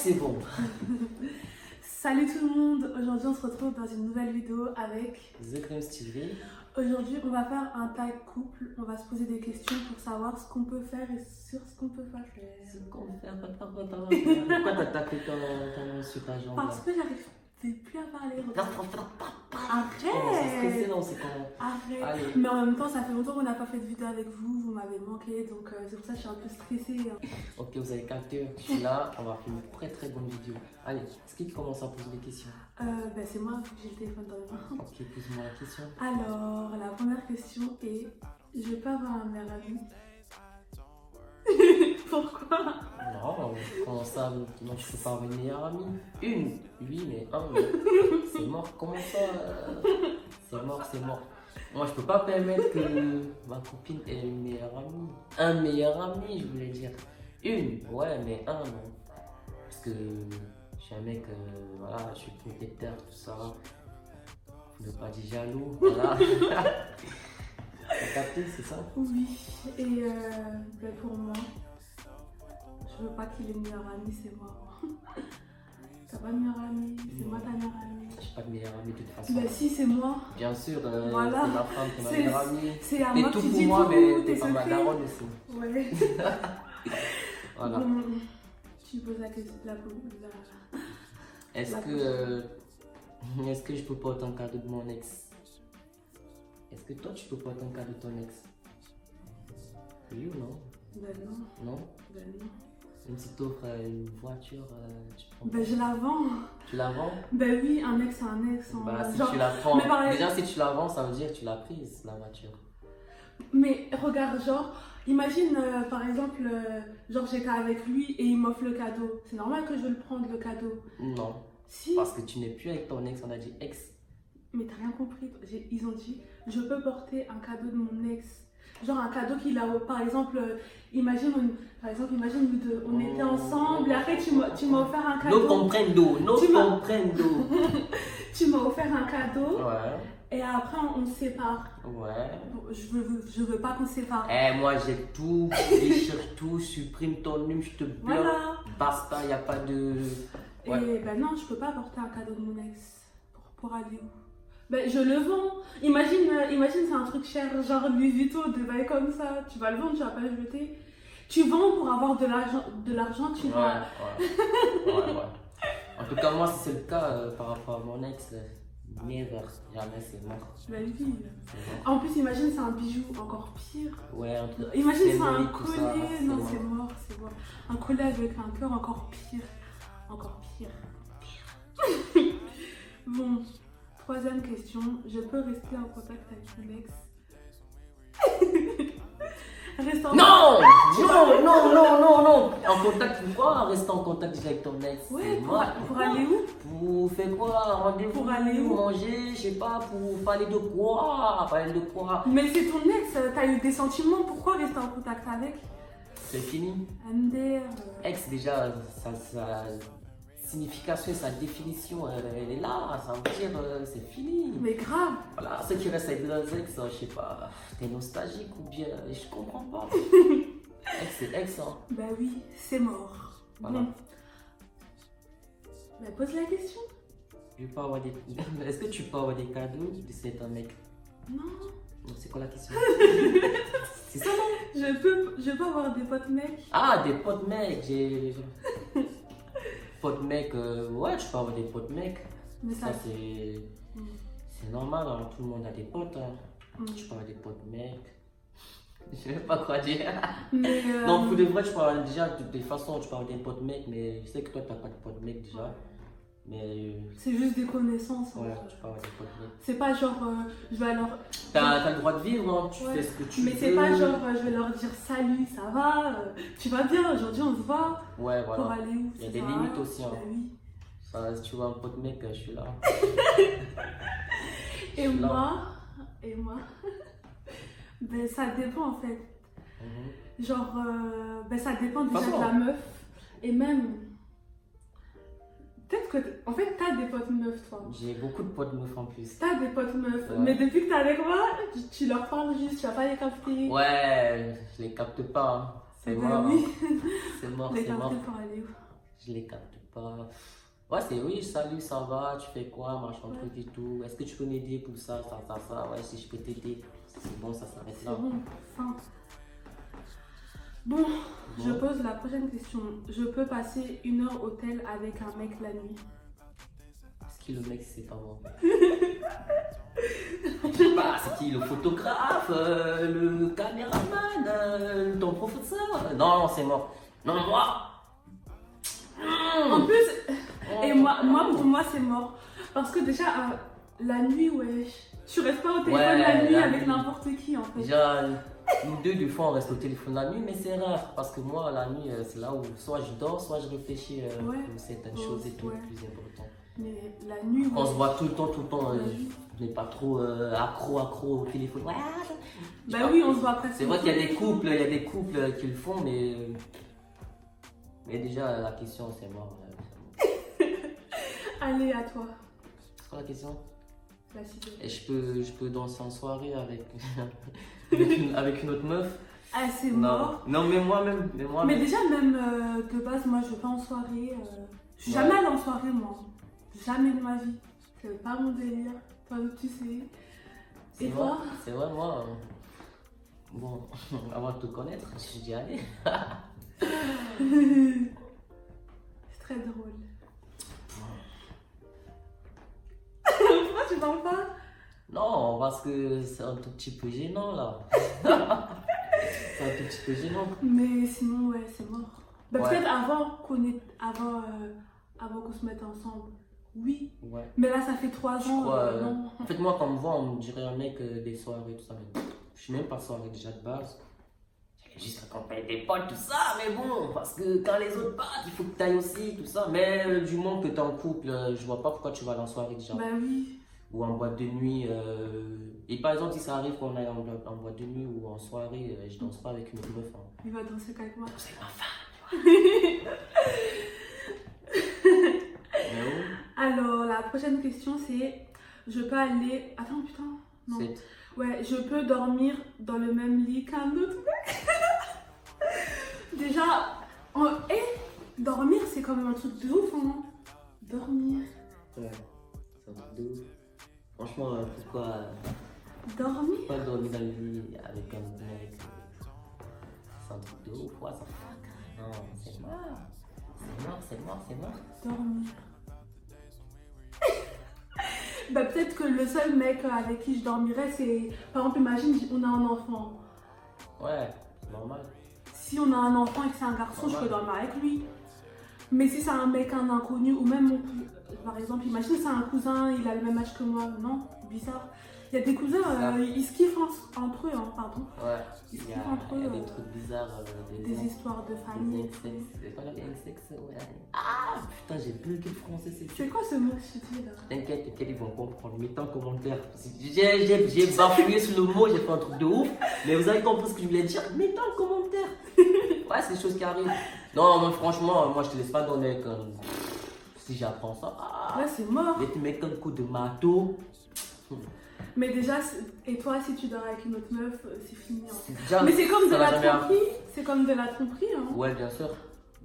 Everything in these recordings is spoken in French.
c'est bon. Salut tout le monde, aujourd'hui on se retrouve dans une nouvelle vidéo avec The Clems TV. Aujourd'hui on va faire un tag couple, on va se poser des questions pour savoir ce qu'on peut faire et sur ce qu'on peut pas faire. Ce qu'on peut faire, pourquoi t'as tapé ton nom sur ta jambe là? Parce que j'arrive plus à parler. Arrête! Non, c'est quand... Arrête! Allez. Mais en même temps ça fait longtemps qu'on n'a pas fait de vidéo avec vous, vous m'avez manqué donc c'est pour ça que je suis un peu stressée. Ok, vous avez capté, je suis là, on va faire une très bonne vidéo. Allez, est-ce qu'il commence à poser des questions? C'est moi que j'ai le téléphone dans les mains. Ok, pose-moi la question. Alors, la première question est, je peux avoir un meilleur ami? Pourquoi? Non, comment ça? Non, je peux pas avoir une meilleure amie. Une, oui, mais un, c'est mort. Comment ça? C'est mort. Moi, je peux pas permettre que ma copine ait une meilleure amie. Un meilleur ami, je voulais dire. Une, ouais, mais un, non. Parce que je suis un mec, voilà, je suis protecteur, tout ça. Faut ne pas dire jaloux, voilà. T'as capté, c'est ça? Oui, et pour moi, je veux pas qu'il ait une meilleure amie, c'est moi. T'as pas de meilleure amie, c'est moi ta meilleure amie. J'ai pas de meilleure amie de toute façon. Bah si, c'est moi. Bien sûr, Voilà. c'est ma femme, c'est ma meilleure amie. C'est à T'es moi tout que tu pour dis moi, tout, mais tes t'es pas ma secrets. daronne aussi. Ouais. Voilà. Bon, tu poses la question, Est-ce que je peux porter un cadeau de mon ex? Est-ce que toi tu peux porter un cadeau de ton ex? Oui ou non? Ben non. Non? Ben non. Même si t'offres une voiture, tu prends. Ben je la vends. Tu la vends? Ben oui, un ex c'est un ex. Bah si genre, tu la prends, mais pareil. déjà si tu la vends, ça veut dire que tu l'as prise, la voiture. Mais regarde, genre, imagine par exemple, genre j'étais avec lui et il m'offre le cadeau. C'est normal que je veux le prendre le cadeau. Non, Si. parce que tu n'es plus avec ton ex, on a dit ex. Mais t'as rien compris. Ils ont dit, je peux porter un cadeau de mon ex. Genre un cadeau qu'il a, par exemple, imagine nous deux, on était ensemble et après tu m'as offert un cadeau. No comprendo. Tu m'as offert un cadeau. Ouais. Et après on se sépare. Ouais. Je veux pas qu'on se sépare. Moi j'ai tout, déchire tout, supprime ton numéro, je te bloque. Voilà. Basta, y a pas de... Ouais. Et ben non, je peux pas porter un cadeau de mon ex. Pour aller où? Ben je le vends. Imagine c'est un truc cher, genre Louis Vuitton, des bails comme ça. Tu vas le vendre, tu vas pas le jeter. Tu vends pour avoir de l'argent, tu vas... Ouais. En tout cas, moi, si c'est le cas par rapport à mon ex, never, jamais, c'est mort. Ben oui. En plus, imagine c'est un bijou, encore pire. Ouais, un truc. Imagine c'est un tout ça, collier. Non, c'est mort. Un collier avec un cœur, encore pire. Bon, troisième question. Je peux rester en contact avec mon ex? Non. En contact, pourquoi rester en contact déjà avec ton ex? Ouais, pour aller où? Pour faire quoi? Rendez-vous? Pour aller où? Manger, je sais pas, pour parler de quoi? Mais c'est ton ex, t'as eu des sentiments, pourquoi rester en contact avec? C'est fini. MDR. Ex, déjà, sa signification et sa définition, elle est là, ça veut dire c'est fini. Mais grave. Voilà, ceux qui restent avec leurs ex, je sais pas, t'es nostalgique ou bien, je comprends pas. Ex, c'est ex, hein. Bah oui, c'est mort. Voilà. Bon. Bah pose la question. Je vais pas avoir des... Est-ce que tu peux avoir des cadeaux de cet un mec? Non. Non, c'est quoi la question? C'est ça, non? Je peux avoir des potes mecs. Ah, des potes mecs, potes mecs, ouais, tu peux avoir des potes mecs. Mais Ça, c'est normal, hein. Tout le monde a des potes. Hein. Tu peux avoir des potes mecs. Je sais pas quoi dire. Mais Non, pour de vrai, tu peux avoir déjà de toutes les façons, tu peux avoir des potes mecs, mais je sais que toi, t'as pas de potes mecs déjà. Mais. C'est juste des connaissances. Ouais, En fait. tu peux avoir des potes mecs. C'est pas genre, je vais alors. T'as le droit de vivre, hein. Tu Ouais. fais ce que tu veux. Mais c'est pas genre, je vais leur dire salut, ça va, tu vas bien, aujourd'hui on se voit. Ouais, Pour voilà. aller où? Il y a des Ça limites va. aussi, hein. Bah oui. Ça, si tu vois un pote mec, je suis là. Et moi, ben ça dépend en fait. Genre, ben ça dépend déjà de la meuf. Et même, peut-être que, en fait, t'as des potes meufs, toi. J'ai beaucoup de potes meufs en plus. T'as des potes meufs, Ouais. mais depuis que t'es avec moi, tu leur parles juste, tu vas pas les capter. Ouais, je les capte pas. Hein. C'est Ben mort. oui. Hein. C'est mort, Les c'est mort. capter pour aller où? Je les capte pas. Ouais, c'est oui, salut, ça va, tu fais quoi, machin, truc et tout. Est-ce que tu peux m'aider pour ça, ça. Ouais, si je peux t'aider, c'est bon, ça s'arrête C'est là. bon, fin. Bon, je pose la prochaine question. Je peux passer 1 heure au tel avec un mec la nuit? C'est qui le mec, c'est pas moi? Je sais pas, c'est qui le photographe, le caméraman, ton professeur? Non, c'est moi. Non, moi! En plus, et moi, pour moi, c'est mort. Parce que déjà, la nuit, wesh, tu restes pas au téléphone la nuit avec n'importe qui, en fait. Déjà, nous deux, des fois, on reste au téléphone la nuit, mais c'est rare. Parce que moi, la nuit, c'est là où soit je dors, soit je réfléchis pour certaines choses et tout, plus important. Mais la nuit, on se voit tout le temps, on n'est pas trop accro au téléphone. Ouais, bah oui, on se voit presque. C'est vrai qu'il y a des couples, qui le font, mais déjà, la question, c'est mort. Allez, à toi. C'est quoi la question? Et je peux danser en soirée avec une autre meuf? Ah, c'est mort. Non, mais moi-même. Mais déjà, même de base, moi, je vais pas en soirée. Je suis jamais allée en soirée, moi. Jamais de ma vie. C'est pas mon délire. Toi, tu sais. Et toi? C'est vrai, moi. Bon, avant de te connaître, je suis dit allez. C'est très drôle. Pourquoi tu parles pas? Non, parce que c'est un tout petit peu gênant là. C'est un tout petit peu gênant. Mais sinon, ouais, c'est mort. Bah, peut-être avant qu'on se mette ensemble. Oui. Ouais. Mais là, ça fait 3 ans. Non. En fait, moi, quand on me voit, on me dirait un mec des soirées, tout ça. Mais je suis même pas soirée déjà de base. Juste accompagner des potes, tout ça. Mais bon, parce que quand les autres partent, il faut que tu ailles aussi, tout ça. Mais du moment que tu es en couple, je vois pas pourquoi tu vas aller en soirée déjà. Bah oui. Ou en boîte de nuit. Et par exemple, si ça arrive qu'on aille en boîte de nuit ou en soirée, je danse pas avec une autre meuf. Hein. Il va danser avec moi. C'est ma femme. Alors, la prochaine question, c'est... Je peux aller... Attends, putain. Non. Ouais, je peux dormir dans le même lit qu'un autre mec. Déjà, dormir, c'est quand même un truc de ouf, hein. Dormir. Ouais, c'est un truc de ouf. Franchement, pourquoi dormir? Pourquoi dormir dans le lit avec un mec? C'est un truc de ouf, ouais, ça fuck. Non, c'est mort. Dormir. Bah peut-être que le seul mec avec qui je dormirais, c'est... Par exemple, imagine, on a un enfant. Ouais, c'est normal. Si on a un enfant et que c'est un garçon, je peux dormir avec lui. Mais si c'est un mec, un inconnu, ou même mon cousin, par exemple, imagine c'est un cousin, il a le même âge que moi, non? Bizarre. Il y a des cousins, ils se kiffent entre eux, hein, pardon. Ouais, ils se kiffent entre eux. Il y a des trucs bizarres. Des histoires de famille. C'est pas le sexe, ouais. Ah putain, j'ai bugué le français, c'est quoi ce mot que tu dis là? T'inquiète, ils vont comprendre. Mettez en commentaire. J'ai bafouillé sur le mot, j'ai fait un truc de ouf. Mais vous avez compris ce que je voulais dire? Mettez en commentaire. Ouais, c'est des choses qui arrivent. Non, moi, franchement, moi je te laisse pas donner comme. Si j'apprends ça. Ouais, c'est mort. Et tu mets un coup de marteau. Mais déjà, et toi, si tu dors avec une autre meuf, c'est fini. Hein. Mais c'est comme de la tromperie. C'est comme de la tromperie. Hein. Ouais, bien sûr.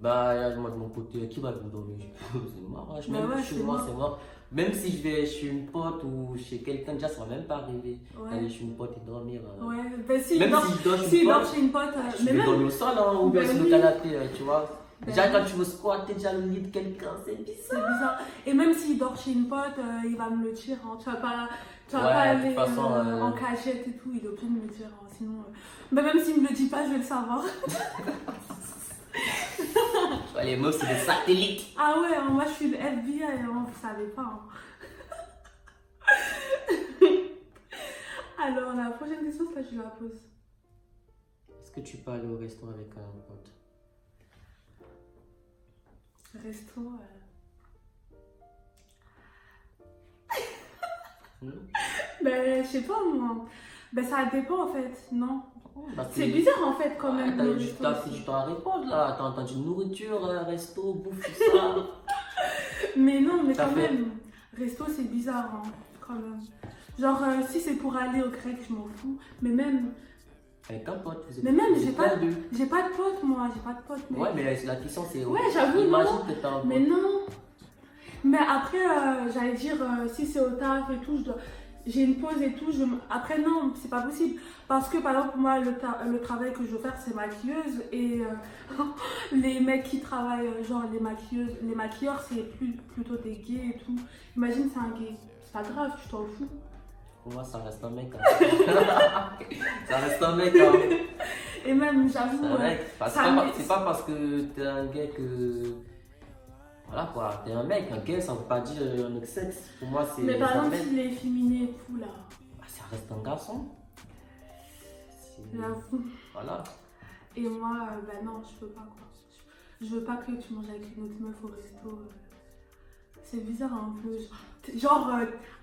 Bah, moi de mon côté, qui va me dormir? C'est mort. Hein. Même chez moi, c'est mort. Même si je vais chez une pote ou chez quelqu'un, déjà ça va même pas arriver d'aller chez une pote et dormir. Ouais, bah si même si je dors chez une pote, je vais dormir au sol hein, ou bien sur le canapé, tu vois. Déjà quand tu veux squatter déjà le lit de quelqu'un, c'est bizarre. C'est bizarre. Et même s'il dort chez une pote, il va me le dire. Hein. Tu vas pas aller en cachette et tout, il est obligé de me le dire. Hein. Sinon, bah, même s'il me le dit pas, je vais le savoir. Les meufs, c'est des satellites. Ah ouais, hein, moi je suis le FBI, hein, vous savez pas. Hein. Alors, la prochaine question, c'est là, je la pose. Est-ce que tu peux aller au resto avec un pote? Resto Ben, je sais pas moi. Ben, ça dépend en fait, non? Bah, c'est bizarre en fait quand même. T'as pris du temps à répondre là. T'as entendu nourriture, resto, bouffe, tout ça. Mais non, mais quand même. Resto, c'est bizarre hein, quand même. Genre, si c'est pour aller au grec, je m'en fous. Mais même, Avec un pote, vous êtes, Mais même, vous j'ai êtes pas, perdu. j'ai pas de pote, moi, j'ai pas de pote. Mais... Ouais, mais la question c'est. Ouais, j'avoue, Imagine non. que t'as un pote. Mais non. Mais après, j'allais dire, si c'est au taf et tout, j'ai une pause et tout. Après, non, c'est pas possible. Parce que, par exemple, moi, le travail que je veux faire, c'est maquilleuse. Et les mecs qui travaillent, genre les maquilleurs, c'est plutôt des gays et tout. Imagine, c'est un gay. C'est pas grave, tu t'en fous. Pour moi, ça reste un mec. Hein. Ça reste un mec. Hein. Et même, j'avoue. C'est un mec. ça C'est pas parce que t'es un gay que. Voilà quoi, t'es un mec. Un gay, ça veut pas dire un autre sexe. Pour moi, c'est. Mais par c'est un exemple, mec. s'il est efféminé et tout, là. Bah, ça reste un garçon. J'avoue. Voilà. Et moi, ben non, je peux pas quoi. Je veux pas que tu manges avec une autre meuf au resto. C'est bizarre un peu. Genre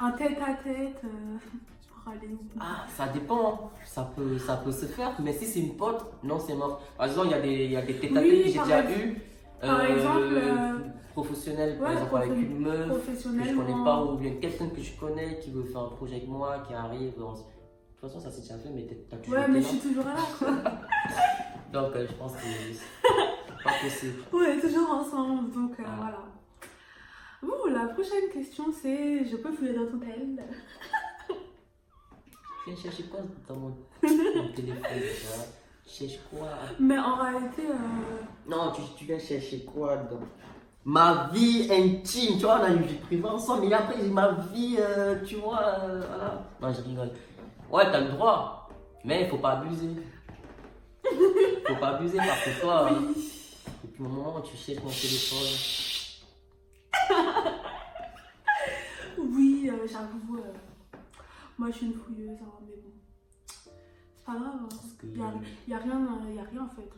un tête à tête pour aller où. Ah, ça dépend. Ça peut se faire. Mais si c'est une pote, non, c'est mort. Par exemple, il y a des tête à tête Oui, que j'ai déjà eu. par exemple, Professionnel, par ouais, exemple, avec une meuf que je professionnellement. connais pas ou bien quelqu'un que je connais qui veut faire un projet avec moi, qui arrive. De toute façon, ça s'est déjà fait, mais t'as toujours Ouais, été mais là. je suis toujours là quoi. Donc, je pense que c'est pas possible. Ouais, toujours ensemble, donc Ah. voilà. Bon, la prochaine question c'est je peux fouiller dans ton tel. Tu viens chercher quoi dans mon téléphone, tu vois? Tu cherches quoi? Mais en réalité, Non, tu viens chercher quoi dans ma vie intime? Tu vois, on a une vie privée ensemble, mais après, j'ai ma vie, tu vois, voilà. Non, je rigole. Ouais, t'as le droit, mais il faut pas abuser. Faut pas abuser parce que toi, depuis le moment où tu cherches mon téléphone. oui, j'avoue, moi je suis une fouilleuse, hein, mais bon. C'est pas grave, hein. Parce que, y a rien en fait.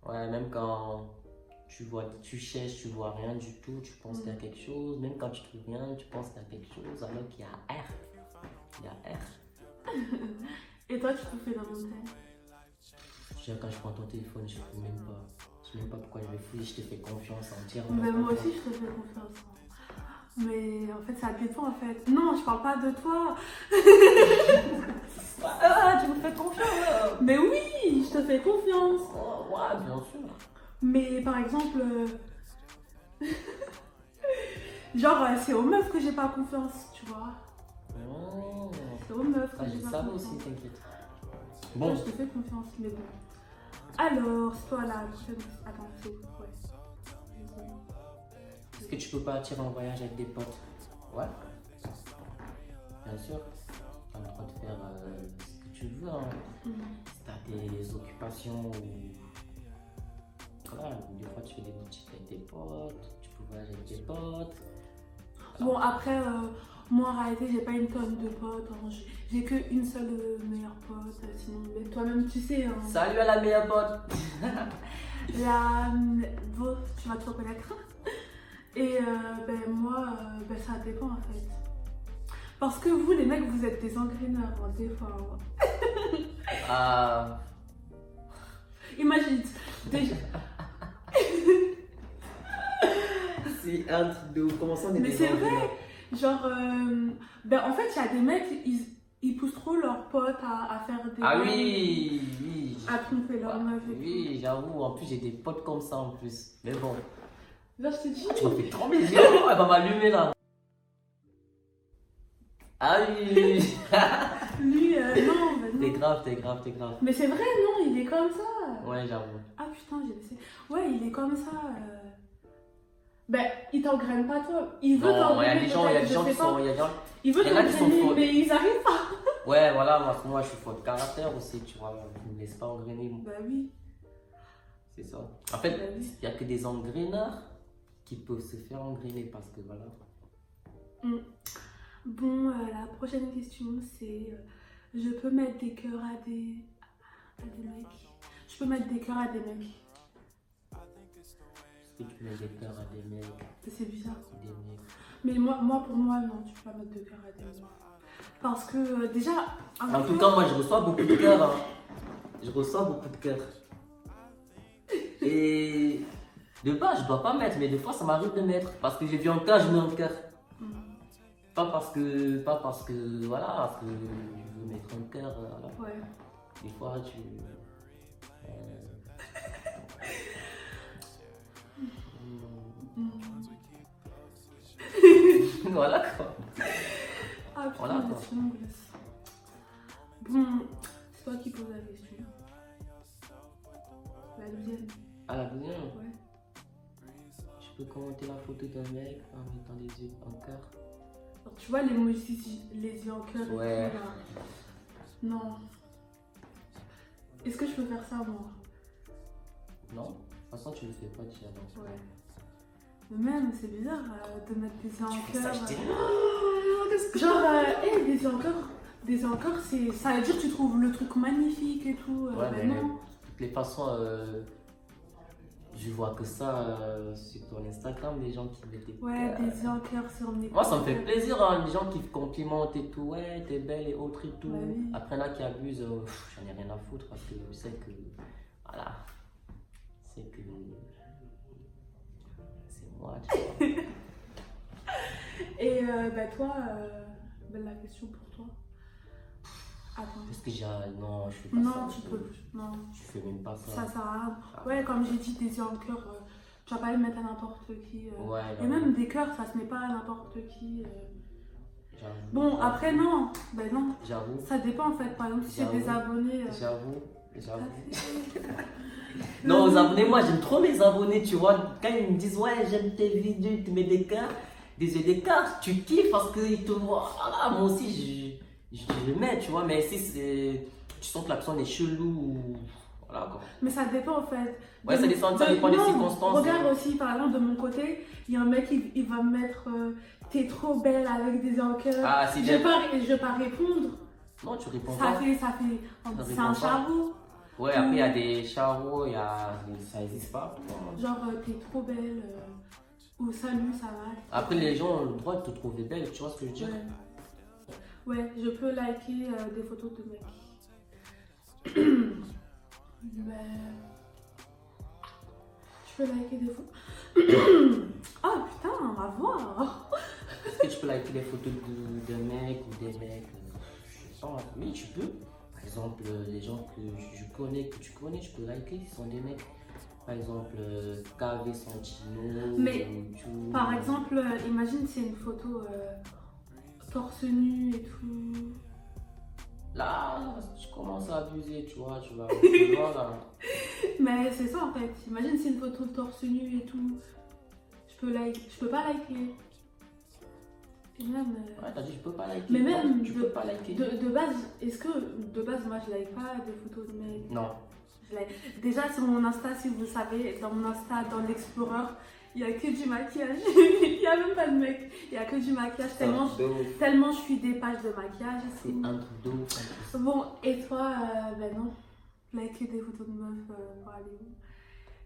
ouais, même quand tu cherches, tu vois rien du tout, tu penses qu'il y a quelque chose. Même quand tu trouves rien, tu penses qu'il y a quelque chose, alors qu'il y a R. Il y a R. Et toi, tu te fais dans mon tel. Quand je prends ton téléphone, je ne sais même pas. Je sais même pas pourquoi je vais fouiller, je te fais confiance entièrement. Mais moi aussi, je te fais confiance. Mais en fait, ça dépend en fait. Non, je parle pas de toi. Ah, tu me fais confiance. Mais oui, je te fais confiance. Oh, ouais, bien sûr. Mais par exemple, genre, c'est aux meufs que j'ai pas confiance, tu vois. Oh. C'est aux meufs que Ah, j'ai je pas savais confiance. aussi, t'inquiète. Bon, Bon, je te fais confiance, mais bon. Alors, c'est toi la prochaine. Attends, c'est où? Ouais. est-ce que tu peux partir en voyage avec des potes? Ouais. Bien sûr. Tu as le droit de faire ce que tu veux. Hein. Mhm. Si tu as des occupations ou. Voilà, des fois tu fais des boutiques avec tes potes, tu peux voyager avec tes potes. Bon, après, moi en réalité, j'ai pas une tonne de potes. Hein. J'ai qu'une seule meilleure pote. Sinon, mais toi-même, tu sais. Hein, Salut à la meilleure pote! bon, tu vas te reconnaître. Et ben, moi, ben, ça dépend en fait. Parce que vous, les mecs, vous êtes des engraineurs, hein, des fois. Ah. Imagine, déjà. C'est un truc de ouf. Comment ça on est Mais des c'est engraineurs? vrai. Genre, ben, en fait, il y a des mecs, ils poussent trop leurs potes à faire des. Ah oui, oui. À tromper leur meuf et Oui, j'avoue. En plus, j'ai des potes comme ça en plus. Mais bon. tout. Là, je te dis. Tu m'as fait trembler les yeux. Elle va m'allumer là. Ah oui. Lui, non, ben non. T'es grave. Mais c'est vrai, non, il est comme ça. Ouais, j'avoue. Ah putain, j'ai laissé. Ouais, il est comme ça. Ben, il t'engraine pas toi. Il veut Non, il y a t'engrainer. des gens, il y a des peut-être, gens je qui sais pas. sont. Il veut il y en a qui sont t'engrainer, faux. mais ils arrivent pas. Ouais, voilà, moi je suis fort de caractère aussi, tu vois. Je me laisse pas engrainer. Bah oui. C'est ça. En fait, Bah oui. il n'y a que des engraineurs qui peuvent se faire engrainer parce que voilà. Bon, la prochaine question c'est je peux mettre des cœurs à des mecs. Je peux mettre des cœurs à des mecs. Est-ce que tu mets des cœurs à des mecs? C'est bizarre. Des mecs. Mais moi, pour moi, non, tu peux pas mettre de cœur à des mecs. Parce que déjà. En tout cas, moi je reçois beaucoup de cœurs. Hein. Je reçois beaucoup de cœurs. Et de base, je dois pas mettre, mais des fois ça m'arrive de mettre. Parce que j'ai vu un cœur, je mets un cœur. Pas parce que voilà, parce que je veux mettre un cœur. Voilà. Ouais. Des fois, tu. Voilà quoi. Ah putain, Voilà, quoi. c'est l'angoisse. Bon, c'est toi qui poses la question. La deuxième. À la deuxième, Ouais. tu peux commenter la photo d'un mec en mettant les yeux en cœur. Alors, tu vois l'emoji, les yeux en cœur et Ouais. tout, là. Non. Est-ce que je peux faire ça moi? Non? De toute façon, tu le fais pas déjà. Donc. Ouais. Mais même, c'est bizarre de mettre des yeux en Tu fais ça, cœur. je dis. Genre, des yeux en cœur. Des yeux en cœur, ça veut dire que tu trouves le truc magnifique et tout. Ouais, mais mais non. de toutes les façons, je vois que ça sur ton Instagram, les gens qui mettent des Ouais, cœurs. des yeux en cœur sur mes Moi, ça me fait plaisir, hein, les gens qui te complimentent et tout, ouais, t'es belle et autres et tout. Bah oui. Après, là, qui abusent, j'en ai rien à foutre parce que je sais que, voilà, c'est que c'est moi, tu vois. Et bah toi, la question pour toi. Attends. Parce que j'ai. Non, je fais pas Non, ça. tu peux. Non, Je fais même pas ça. ça sert à rien. Ah. Ouais, comme j'ai dit, des yeux en cœur, tu vas pas les mettre à n'importe qui. Ouais, Et même des cœurs, ça se met pas à n'importe qui. j'avoue. Bon, après, non. Ben non. J'avoue. Ça dépend en fait. Par exemple, si c'est des J'avoue. abonnés. J'avoue. ça fait- Non, aux abonnés, moi j'aime trop mes abonnés, tu vois. Quand ils me disent, ouais, j'aime tes vidéos, tu mets des cœurs, des yeux des cœurs, tu kiffes parce qu'ils te voient. Voilà, moi aussi, je le mets, tu vois. Mais si tu sens que la personne est chelou, ou. Voilà quoi. Mais ça dépend en fait. Ouais, ça dépend des non, circonstances. Regarde aussi, par exemple, de mon côté, il y a un mec, il va me mettre t'es trop belle avec des yeux en cœur. Ah, si Je vais pas répondre. Non, tu réponds Ça pas. fait. Ça C'est répond un pas. charreau. Ouais, après il y a des charros, ça n'existe pas. Genre, t'es trop belle. Ou salut, ça va. Après, les gens ont le droit de te trouver belle, tu vois ce que je veux dire? Ouais, je peux liker des photos de mecs. Mais. Je peux liker des photos. Ah putain, on va voir. Est-ce que tu peux liker des photos de mecs ou des mecs? Je sais pas, oui, tu peux. Par exemple, les gens que je connais, que tu connais, tu peux liker, ce sont des mecs. Par exemple, KV Santino. Mais, tout. Par exemple, imagine c'est une photo torse nu et tout. Là, tu commences à abuser, tu vois, tu vas plus loin là. Mais c'est ça en fait. Imagine c'est une photo torse nu et tout. Je peux pas liker. Et même. Ouais, t'as dit, je peux pas liker. Mais même tu peux pas liker. De base, est-ce que de base moi je like pas des photos de mecs? Non. Déjà sur mon Insta, si vous savez, dans mon Insta, dans l'Explorer, il n'y a que du maquillage. Il n'y a même pas de mec. Il n'y a que du maquillage. Tellement je suis des pages de maquillage. C'est un truc de ouf. Bon, et toi, ben non. Liker des photos de meufs pour aller où?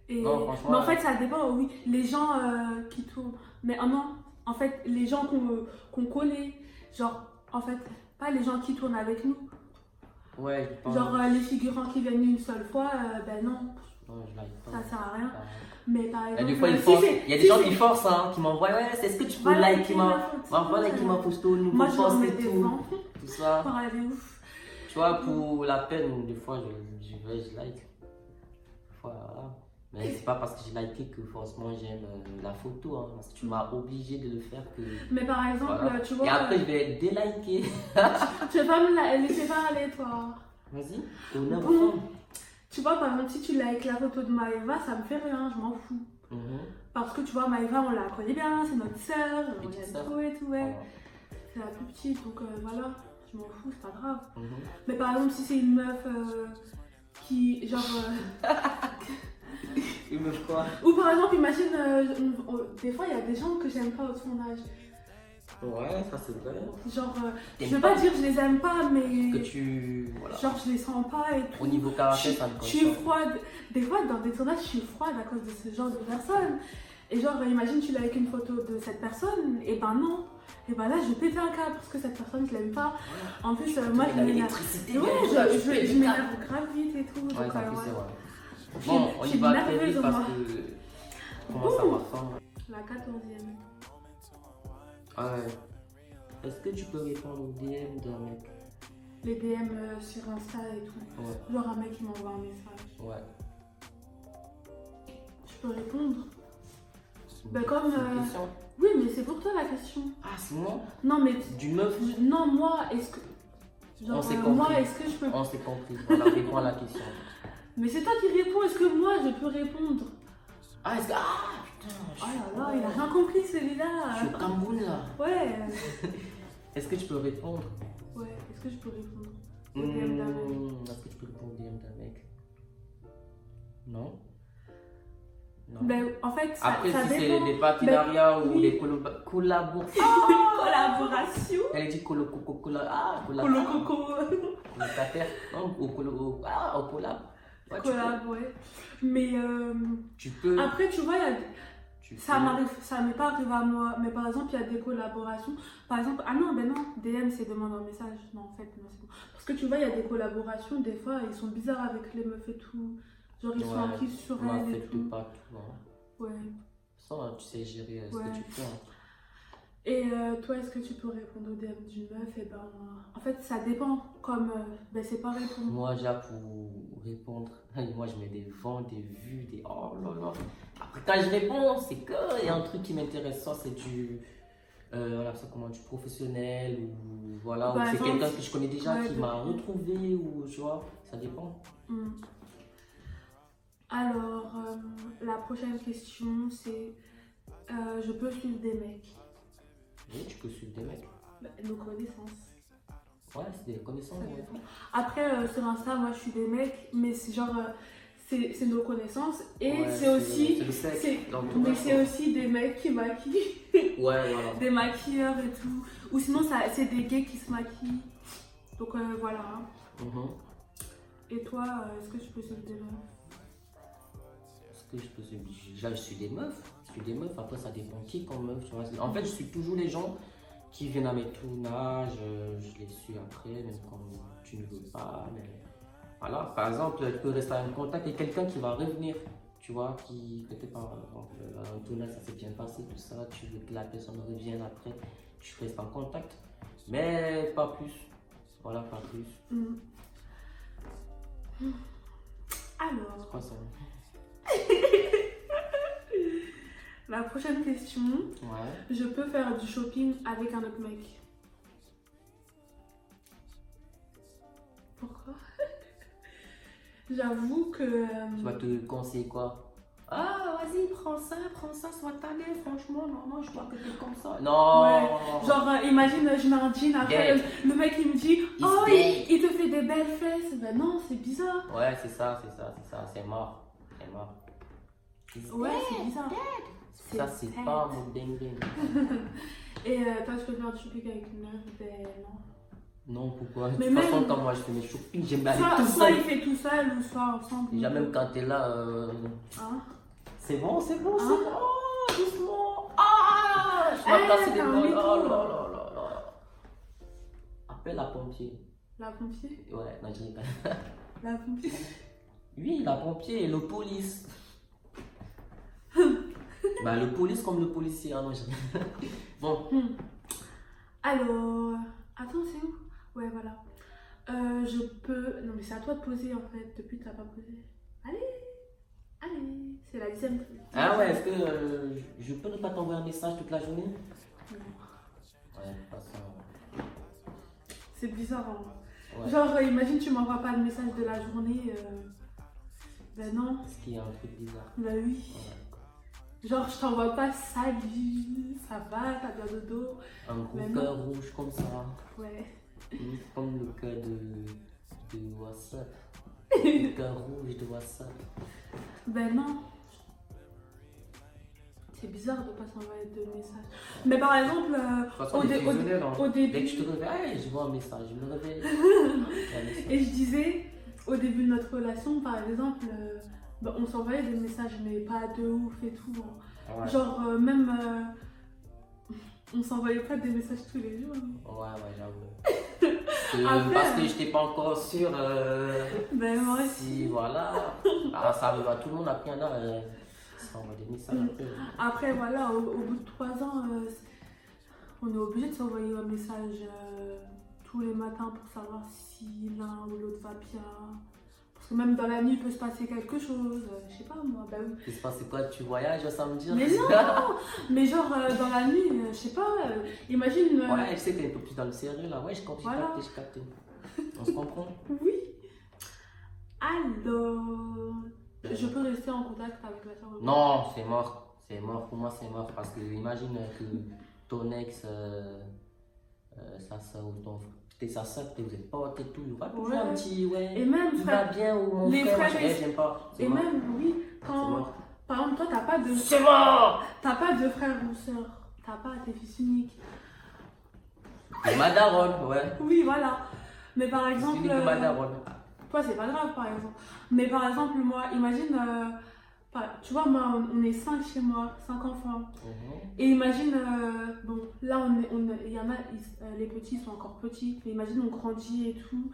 Et... Non, franchement. Mais en fait, ça dépend, oui. Les gens qui tournent. Mais oh non, en fait, les gens qu'on connaît. Genre, en fait, pas les gens qui tournent avec nous. Ouais, je pense. Genre les figurants qui viennent une seule fois, ben non, Non, je like pas. ça sert à rien. Mais par exemple, Des fois, ils forcent. Il y a des gens qui forcent, hein, qui m'envoient, ouais, est-ce que tu peux liker ma photo, nouveau moi je post mets et des tout. vents Tout ça. pour aller ouf. Tu vois, pour la peine, des fois, je like. Voilà. Mais c'est pas parce que j'ai liké que forcément j'aime la photo, hein. Parce que tu m'as obligé de le faire que. Mais par exemple, Voilà. tu vois. Et après, je vais déliker. Tu vas pas me laisser parler, toi. Vas-y, honneur aux Bon. femmes. Tu vois, par exemple, si tu likes la photo de Maëva, ça me fait rien, je m'en fous. Parce que tu vois, Maëva, on la connaît bien, c'est notre sœur, on Petite l'aime sœur. trop et tout, ouais. Voilà. C'est la plus petite, donc voilà, je m'en fous, c'est pas grave. Mhm. Mais par exemple, si c'est une meuf qui, genre. Il me fait quoi? Ou par exemple, imagine, des fois, il y a des gens que j'aime pas au son âge. Ouais, ça c'est vrai. Genre, T'aimes je veux pas pas dire je les aime pas, mais. Que tu. Voilà. Genre, je les sens pas et tout. Au niveau caractère, ça me Je compte suis pas. froide. Des fois, dans des tournages, je suis froide à cause de ce genre de personne. Et genre, imagine, tu likes une photo de cette personne, et ben non. Et ben là, je pète un câble parce que cette personne, je l'aime pas. En plus, moi, je m'énerve. Ouais, je m'énerve grave vite et tout. Ouais, donc, ça ouais. fait ouais. Bon, on y suis va très nerveuse, vite parce moi. que. Comment ça va faire? La 14e. Ouais. Est-ce que tu peux répondre au DM d'un mec? les DM sur Insta et tout. Ouais. Genre un mec qui m'envoie un message. Ouais. Je peux répondre. C'est Bah, comme, c'est une question. Oui, mais c'est pour toi la question. Ah, c'est moi? Non, mais. D'une meuf? Non, moi, est-ce que. Genre, On s'est moi, compris. est-ce que je peux. On s'est compris. Voilà, réponds à la question. Mais c'est toi qui réponds, est-ce que moi je peux répondre? Ah, est-ce que. Ah, putain. Oh là là, il a rien compris Je celui-là. suis au Cameroun là. Ouais. Est-ce que tu peux répondre? Ouais, est-ce que je peux répondre au DM d'un mec? Est-ce que tu peux répondre au DM d'un mec? Non? Non. Ben, en fait, Après, ça si c'est dépend. des partenariats Ben, ou oui. des collaborations. Collaboration. Elle dit Colo-coco. colocataire. Non, au collab. Ouais, Collab, ouais. Mais tu peux. après, tu vois, il y a... Tu ça peux. m'arrive, ça m'est pas arrivé à moi. Mais par exemple, il y a des collaborations. Par exemple, ah non, ben non, DM c'est demande un message. Non, en fait, non, c'est bon. Parce que tu vois, il y a des collaborations, des fois, ils sont bizarres avec les meufs et tout. Genre, ils sont Ouais, acquis sur on elles et affecte tout. pas tout. Hein. Ouais. Ça, tu sais gérer ce Ouais. que tu peux. Hein. Et toi, est-ce que tu peux répondre au DM d'une meuf? Et ben, en fait, ça dépend. Comme, ben, c'est pareil pour moi. Moi, j'ai pour répondre. Moi, je mets des vents, des vues, des. Oh là là. Après, quand je réponds, c'est que il y a un truc qui m'intéresse. Soit c'est du. Voilà, ça comment, du professionnel ou voilà, ou Par c'est exemple, quelqu'un que je connais déjà ouais, qui m'a retrouvé ou tu vois, ça dépend. Hmm. Alors, la prochaine question, c'est je peux suivre des mecs? Oui, tu peux suivre des mecs. Bah, nos connaissances. Ouais, c'est des connaissances. Ça Ouais. dépend. Après, sur Insta, moi je suis des mecs, mais c'est genre, c'est nos connaissances. Et Ouais, c'est aussi, c'est le sexe, c'est- l'entourage, mais c'est quoi. aussi des mecs qui maquillent, Ouais, voilà. des maquilleurs et tout. Ou sinon, c'est des gays qui se maquillent. Donc voilà. Mhm. Et toi, est-ce que tu peux suivre des meufs? Est-ce que je peux suivre? Là, je suis des meufs. Je suis des meufs. Après, ça dépend qui comme meuf. Tu vois. En fait, je suis toujours les gens qui viennent à mes tournages. Je les suis après, même quand tu ne veux pas. Mais voilà. Par exemple, tu peux rester en contact avec quelqu'un qui va revenir. Tu vois, qui peut-être par exemple, un tournage, ça s'est bien passé, tout ça. Tu veux que la personne revienne après. Tu restes en contact. Mais pas plus. Voilà, pas plus. Hmm. Alors. C'est quoi ça? La prochaine question, Ouais. je peux faire du shopping avec un autre mec? Pourquoi? J'avoue que... Tu vas te conseiller quoi? Ah, vas-y, prends ça, sois tanné, franchement, non, je vois que t'es comme ça. Non! Ouais. Genre, imagine, je mets un jean, après, le mec il me dit, Il oh, se il te fait des belles fesses. Ben non, c'est bizarre. Ouais, c'est ça, c'est mort. Ouais, c'est bizarre. Ça, c'est bad. pas mon ding. Et toi, tu peux faire du shopping avec une meuf? Ben non. Non, pourquoi? De Mais toute façon, même- quand moi je fais mes shopping, j'aime aller Soit, tout soit il seul. fait tout seul, ou soit ensemble. Déjà, même quand t'es là, Hein? c'est bon, Hein? Oh, doucement. Ah, je vais Eh, casser des t'as un balles. mytho. Oh là. Appelle la pompier. La pompier? Ouais, non, je rigole. La pompier? Oui, la pompier et le police. Bah, le police comme le policier. Ah non, je... Bon. Alors, attends, c'est où? Ouais, voilà. Je peux... Non, mais c'est à toi de poser, en fait. Depuis, t'as pas posé. Allez, c'est la 10e. Ah ouais, est-ce que je peux ne pas t'envoyer un message toute la journée? Non. Ouais, pas ça. C'est bizarre, hein. Ouais. Genre, imagine, tu m'envoies pas de message de la journée. Ben non. Est-ce qu'il y a un truc bizarre? Ben oui. Ouais. Genre, je t'envoie pas salut, ça va, t'as bien dodo. Un gros Mais non. cœur rouge comme ça. Ouais. Comme le cœur de WhatsApp. Le cœur rouge de WhatsApp. Ben non. C'est bizarre de pas s'envoyer de messages. Mais par exemple, De toute façon, au, les dé- au- fusionnels, hein. au Dès début, que je te réveille, je vois un message, je me réveille. et je disais, au début de notre relation, par exemple, ben, on s'envoyait des messages, mais pas de ouf et tout. Hein. Ouais. Genre, même, on s'envoyait pas des messages tous les jours. Hein. Ouais, j'avoue. Après, Parce que je n'étais pas encore sûr Ben moi aussi. si, voilà. Ah, ça arrive à tout le monde, après, il y en a, ça envoie des messages un peu. Après, voilà, au bout de 3 ans, on est obligé de s'envoyer un message tous les matins pour savoir si l'un ou l'autre va bien. Parce que même dans la nuit, il peut se passer quelque chose. Je sais pas moi, bah oui. Il se passe quoi? Tu voyages samedi? Mais non! Mais genre, dans la nuit, je sais pas, imagine. Ouais, je sais que t'es un peu plus dans le sérieux là. Ouais, je comprends, Voilà. je capte. On se comprend? Oui. Alors, je peux rester en contact avec la soeur? Non, c'est mort. C'est mort. Pour moi, c'est mort. Parce que imagine que ton ex, sa soeur ou ton sa soeur, vous êtes potes et tout. Il va toujours un petit, ouais. Et même, il va bien ou mon les frère, frères, j'aime pas. Et mort. même, oui, C'est quand. mort. Par exemple, toi, t'as pas de. C'est mort! T'as pas de frère ou soeur. T'as pas tes fils uniques. C'est ma daronne, ouais. Oui, voilà. Mais par exemple. C'est ma daronne. Toi, c'est pas grave, par exemple. Mais par exemple, moi, imagine. Tu vois, moi, on est 5 chez moi, 5 enfants. Et imagine, bon, là, il y en a, les petits sont encore petits. Mais imagine, on grandit et tout.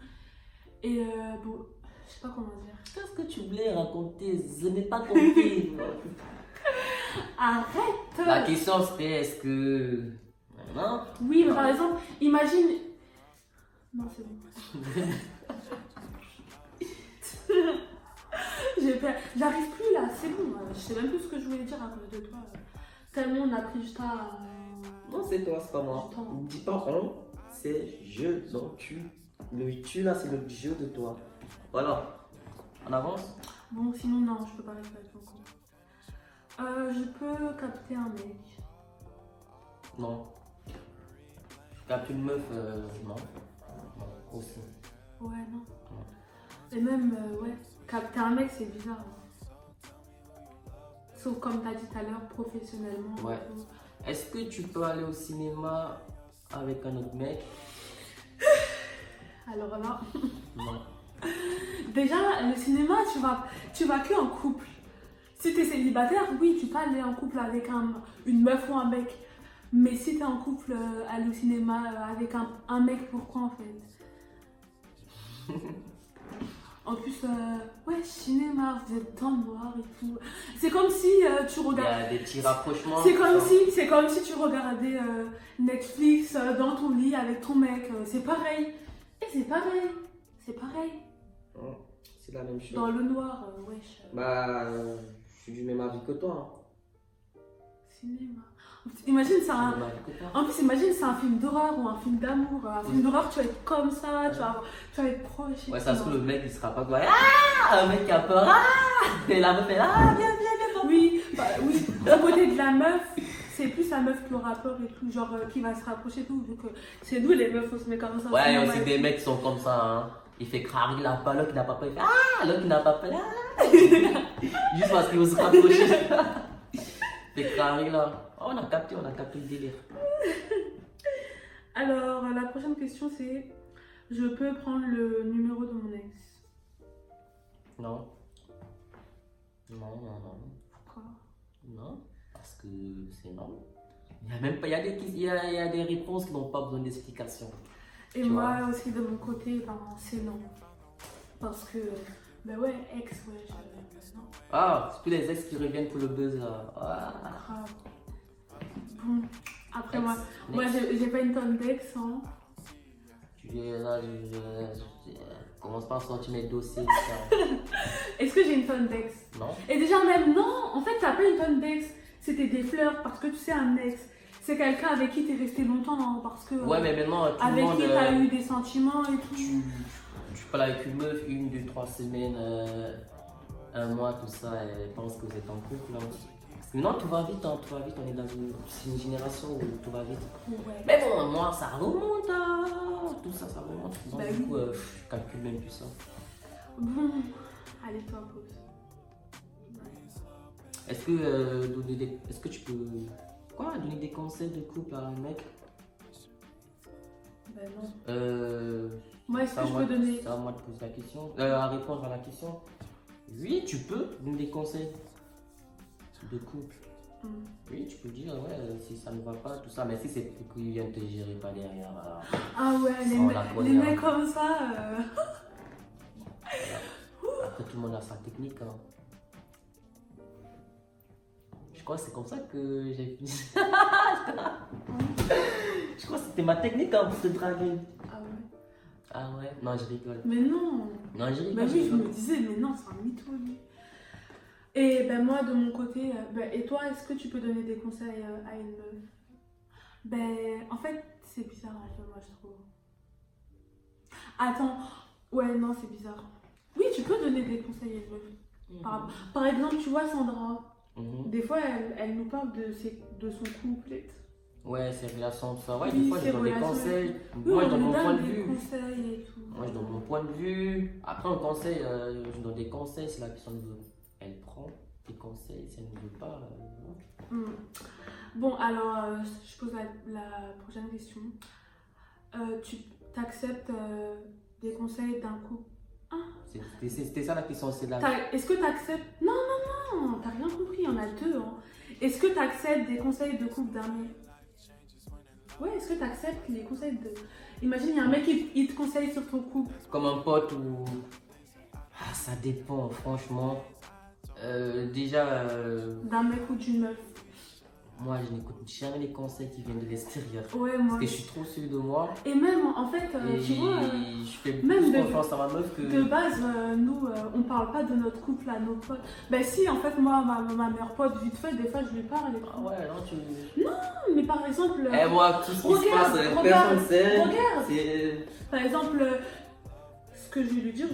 Et bon, je sais pas comment dire. Qu'est-ce que tu voulais raconter? Je n'ai pas compris. Arrête! La question c'était est-ce que. Non? Oui, mais par exemple, imagine. Non, c'est bon. J'arrive plus là, c'est bon. Je sais même plus ce que je voulais dire à cause de toi. Tellement on a pris juste à. Non, c'est toi, c'est pas moi. Dis pas on, c'est je. Donc tu. Le tu là, c'est le je de toi. Voilà. On avance? Bon, sinon, non, je peux pas rester avec ton compte. Je peux capter un mec. Non. Je capte une meuf, non. Non, aussi. Ouais, non. Et même, ouais, capter un mec, c'est bizarre. Sauf comme t'as dit tout à l'heure, professionnellement. Ouais. Est-ce que tu peux aller au cinéma avec un autre mec? Alors là. Non. Déjà, le cinéma, tu vas que en couple. Si t'es célibataire, oui, tu peux aller en couple avec une meuf ou un mec. Mais si t'es en couple, aller au cinéma avec un mec, pourquoi en fait? En plus, ouais, cinéma, vous êtes dans le noir et tout. C'est comme si tu regardes. Il y a des petits rapprochements. C'est comme si tu regardais Netflix dans ton lit avec ton mec. C'est pareil. Et c'est pareil. C'est pareil. Oh, c'est la même chose. Dans le noir, wesh. Bah, je suis du même avis que toi. Cinéma. Imagine, c'est un. En plus, imagine, c'est un film d'horreur ou un film d'amour. Un film d'horreur, tu vas être comme ça, tu vas être proche. Ouais, ça se trouve, le mec il sera pas quoi. Ah, un mec qui a peur. Ah, et la meuf est là. Ah, viens. Oui, bah, oui. Du côté de la meuf, c'est plus la meuf qui aura peur et tout, genre qui va se rapprocher et tout, vu que c'est nous les meufs, on se met comme ça. Ouais, il y a aussi des mecs qui sont comme ça. Hein. Il fait crari, il a pas, l'autre qui n'a pas peur. Il fait ah, l'autre qui n'a pas peur. Ah. Juste parce qu'il veut se rapprocher. Il fait crari là. Oh, on a capté le délire. Alors, la prochaine question c'est: je peux prendre le numéro de mon ex? Non. Pourquoi? Non, parce que c'est non. Il y a même pas, il y a des réponses qui n'ont pas besoin d'explication. Et moi aussi de mon côté, ben, c'est non. Parce que, ben ouais, ex, ouais, non. Ah, c'est plus les ex qui reviennent pour le buzz là. Ah. Grave. Bon, après Ex, moi j'ai pas une tonne d'ex, hein. Je commence pas à sortir mes dossiers. Est-ce que j'ai une tonne d'ex? Non. Et déjà même non, en fait t'as pas une tonne d'ex, c'était des fleurs parce que tu sais un ex, c'est quelqu'un avec qui t'es resté longtemps hein, parce que Ouais mais maintenant tout avec le monde, qui t'as eu des sentiments et tout. Tu parles avec une meuf, 1, 2, 3 semaines, un mois, tout ça, elle pense que vous êtes en couple. Hein. Non, tout va vite, hein, tout va vite, on est dans une génération où tout va vite. Ouais. Mais bon, moi ça remonte, hein. Tout ça, ça remonte. Donc, Bah du coup, oui. je calcule même plus ça. Bon, allez toi pause. Est-ce que, est-ce que tu peux donner des conseils de couple à un mec? Ben non. Moi est-ce C'est que je peux donner? C'est à moi de poser la question, à répondre à la question. Oui, tu peux donner des conseils de couple. Oui, tu peux dire, ouais, si ça ne va pas, tout ça, mais si c'est pour qu'ils viennent te gérer pas derrière. Ah ouais, les mecs comme ça. Après, tout le monde a sa technique. Hein. Je crois que c'est comme ça que j'ai fini. Je crois que c'était ma technique hein, pour te draguer. Ah ouais. Ah ouais? Non, je rigole. Mais non. Non, je rigole. Ben je oui, je rigole. me disais, mais non, c'est un mytho, lui. Et ben moi, de mon côté, et toi, est-ce que tu peux donner des conseils à une meuf? Ben, en fait, c'est bizarre, un peu, moi, je trouve. Attends, ouais, non, c'est bizarre. Oui, tu peux donner des conseils à une meuf. Par exemple, tu vois, Sandra, des fois, elle nous parle de son couple et tout. Ouais, ses relations, tout ça. Ouais, Oui, des fois, je ses donne des relations. conseils. Oui, Moi, je on donne lui mon point donne de des vue. conseils et tout. Moi, je donne mon point de vue. Après, un conseil, je donne des conseils si la personne veut. Elle prend des conseils. Si elle ne veut pas. Hmm. Bon, alors, je pose la prochaine question. Tu t'acceptes des conseils d'un couple? C'était ça la question. C'est la... Est-ce que tu acceptes... Non, non, non, t'as rien compris, il y en a deux. Hein. Est-ce que tu acceptes des conseils de couple d'un mec? Ouais, est-ce que tu acceptes les conseils de... Imagine, il y a un mec qui te conseille sur ton couple. Comme un pote ou... Ah, ça dépend, franchement. Déjà... D'un mec ou d'une meuf. Moi, je n'écoute jamais les conseils qui viennent de l'extérieur. Ouais, moi. Parce que je suis trop sûr de moi. Et même, en fait, Et tu vois... je fais même plus confiance à ma meuf que... De base, nous, on parle pas de notre couple à nos potes. Ben si, en fait, moi, ma meilleure pote, vite fait, des fois, je lui parle. Et tout. Ah ouais, non, tu... Non, mais par exemple... Eh, moi, tout ce qui se passe, personne ne sait. Regarde. Par exemple, ce que je vais lui dire,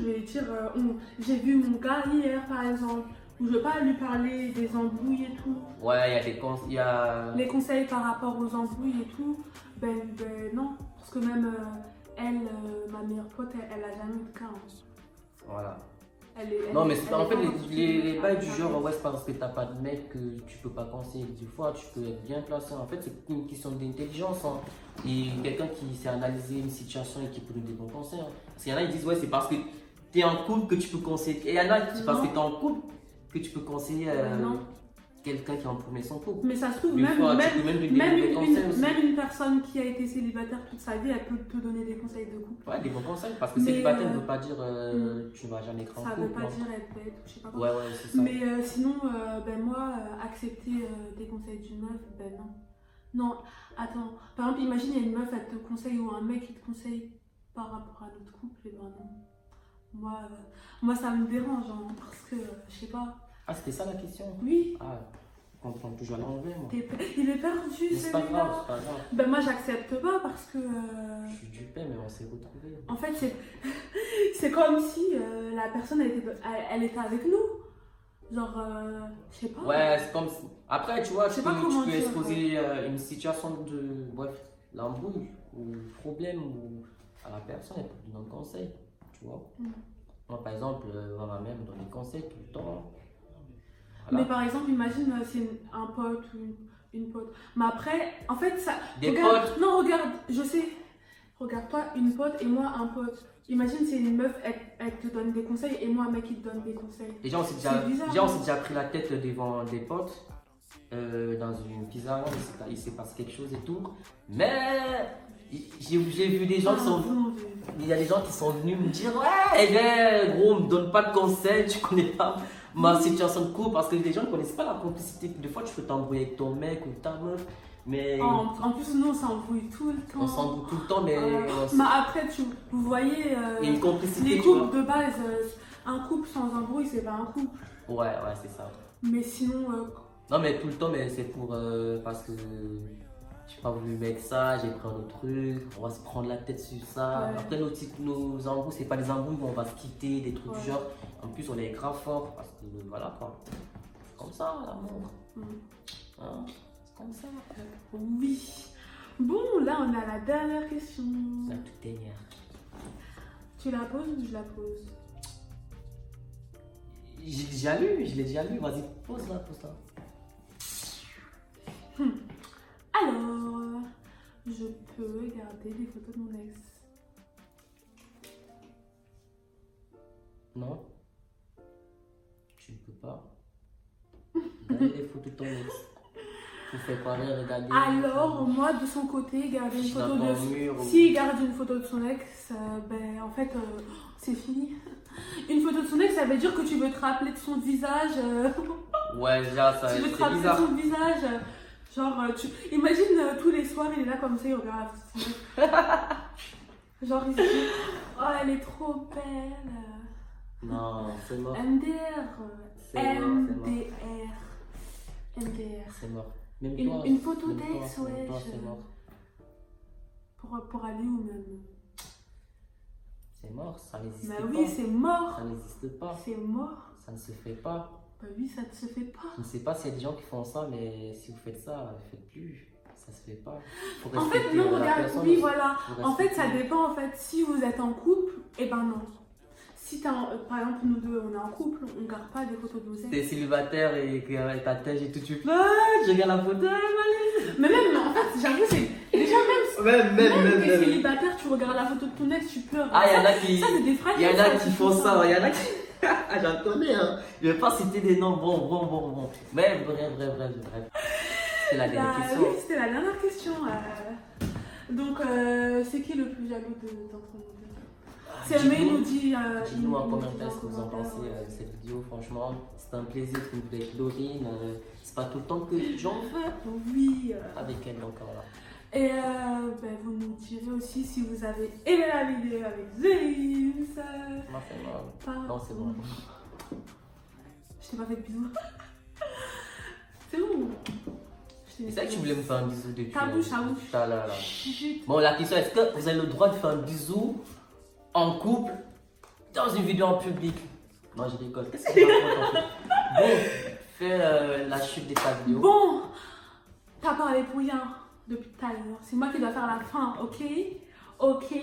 j'ai vu mon gars hier, par exemple. Où je ne vais pas lui parler des embrouilles et tout. Ouais, il y a des conseils. Les conseils par rapport aux embrouilles et tout, ben non. Parce que même elle, ma meilleure pote, elle a jamais eu de cas. Hein. Voilà. Non, mais c'est en fait les bails du genre, ouais, ouais, c'est parce que t'as pas de mec que tu peux pas conseiller. Des fois, tu peux être bien placé. En fait, c'est une question d'intelligence. Hein. Et quelqu'un qui sait analyser une situation et qui peut donner des bons conseils. Hein. Parce qu'il y en a, ils disent, ouais, c'est parce que t'es en couple que tu peux conseiller. Et il y en a, c'est parce que t'es en couple que tu peux conseiller quelqu'un qui a emprunté son couple. Mais ça se trouve, même une personne qui a été célibataire toute sa vie, elle peut te donner des conseils de couple. Ouais, des bons conseils. Parce que célibataire ne veut pas dire tu vas jamais être en couple. Ça veut pas dire être bête ou je sais pas quoi. Ouais, c'est ça. Mais sinon, moi, accepter des conseils d'une meuf, ben non. Non, attends. Par exemple, imagine, il y a une meuf, elle te conseille ou un mec qui te conseille par rapport à notre couple, et ben non. Moi, ça me dérange, hein, parce que, je sais pas. Ah, c'était ça la question? Oui. Ah, je comprends toujours à l'envers, moi. Il est perdu, c'est pas grave, c'est pas grave. Ben moi, j'accepte pas parce que... Je suis du paix, mais on s'est retrouvés. En fait, c'est comme si la personne, elle était avec nous. Genre, je sais pas. Ouais, c'est comme si... Après, tu vois, tu peux exposer une situation de... Bref, l'embrouille ou problème ou à la personne, elle peut te donner un conseil. Tu vois. Moi, par exemple, ma mère me donne des conseils tout le temps. Voilà. Mais par exemple, imagine, c'est un pote ou une pote. Mais après, en fait, ça... Des potes. Non, regarde, je sais. Regarde, toi, une pote et moi, un pote. Imagine, c'est une meuf, elle te donne des conseils et moi, un mec, il te donne des conseils. Déjà, on s'est déjà pris la tête devant des potes. Dans une pizzeria, il s'est passé quelque chose et tout. Mais... J'ai vu des gens qui sont venus. Il y a des gens qui sont venus me dire ouais, gros, me donne pas de conseils, tu connais pas ma situation de couple. Parce que les gens ne connaissent pas la complicité. Des fois, tu peux t'embrouiller avec ton mec ou ta meuf. Mais en plus, nous, on s'embrouille tout le temps. On s'embrouille tout le temps, mais. Mais après, vous voyez, une complicité, les couples de base, un couple sans embrouille, c'est pas un couple. Ouais, c'est ça. Mais sinon. Non, mais tout le temps, mais c'est pour. Parce que. J'ai pas voulu mettre ça, j'ai pris un autre truc, on va se prendre la tête sur ça. Ouais. Après, nos embrouilles, c'est pas des embrouilles où on va se quitter, des trucs du genre. En plus, on est grave fort parce que voilà quoi. C'est comme ça, l'amour. Hein? C'est comme ça. Oui. Bon, là, on a la dernière question. La toute dernière. Tu la poses ou je la pose? Je l'ai déjà lu. Vas-y, pose-la. Alors, je peux garder des photos de mon ex. Non, tu ne peux pas. Garder les photos de ton ex. Tu fais quoi, regarder. Alors, moi, de son côté, garder une photo de... S'il garde une photo de son ex, ben, en fait, c'est fini. Une photo de son ex, ça veut dire que tu veux te rappeler de son visage. Ouais, déjà, ça tu veux te rappeler de son visage. Genre, imagine tous les soirs, il est là comme ça, il regarde. Genre, ils se disent, oh, elle est trop belle. Non, c'est mort. MDR. C'est mort, c'est mort. MDR. MDR. C'est mort. Même toi, Une photo même toi, d'ex, même ouais. toi, c'est mort. Pour aller où même? C'est mort, ça n'existe Bah pas. oui, c'est mort. Ça n'existe pas. C'est mort. Ça ne se fait pas. Bah oui, ça ne se fait pas. Je ne sais pas s'il y a des gens qui font ça, mais si vous faites ça, ne faites plus. Ça se fait pas. Faut En fait, respecter non, la regarde, personne oui, aussi. voilà. Faut En fait, ça respecter. dépend. En fait, si vous êtes en couple, eh ben non. Si par exemple, nous deux, on est en couple, on ne garde pas des photos de nos ex. T'es célibataire et que ta tête et tout, tu pleures, je regarde la photo, Mais même, en fait, j'avoue, c'est. Déjà, même t'es célibataire, tu regardes la photo de ton ex, tu pleures. Ah, il y en a qui. Ça, c'est des phrases. Il y en a qui font ça, il y en a qui. Ah, j'en connais, hein. Je vais pas citer des noms, bon. Mais bref. C'est la dernière question. Oui, c'était la dernière question. Donc, c'est qui le plus jaloux d'entre nous deux? Si jamais il nous dit. Dites-nous en il nous dit commentaire ce que vous en commentaire, pensez de cette vidéo. Franchement, c'est un plaisir de vous avec Dorine. C'est pas tout le temps que j'en fais Oui. avec elle, donc voilà. Et vous nous direz aussi si vous avez aimé la vidéo avec Zélim. Moi, c'est mort. Non, c'est bon. Je t'ai pas fait de bisous. C'est où? C'est ça que tu voulais me faire un bisou depuis. Ta bouche. Ah là là. Chut. Bon, la question, est-ce que vous avez le droit de faire un bisou en couple dans une vidéo en public? Non, je rigole. Qu'est-ce que tu racontes en fait? Bon, fais la chute de ta vidéo. Bon, t'as parlé pour rien depuis tout à l'heure. C'est moi qui dois faire la fin, ok? Ok.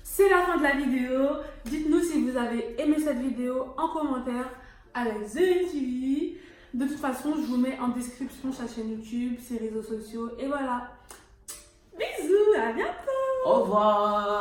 C'est la fin de la vidéo. Dites-nous si vous avez aimé cette vidéo en commentaire avec Zélim TV. De toute façon, je vous mets en description sa chaîne YouTube, ses réseaux sociaux. Et voilà. Bisous, à bientôt. Au revoir.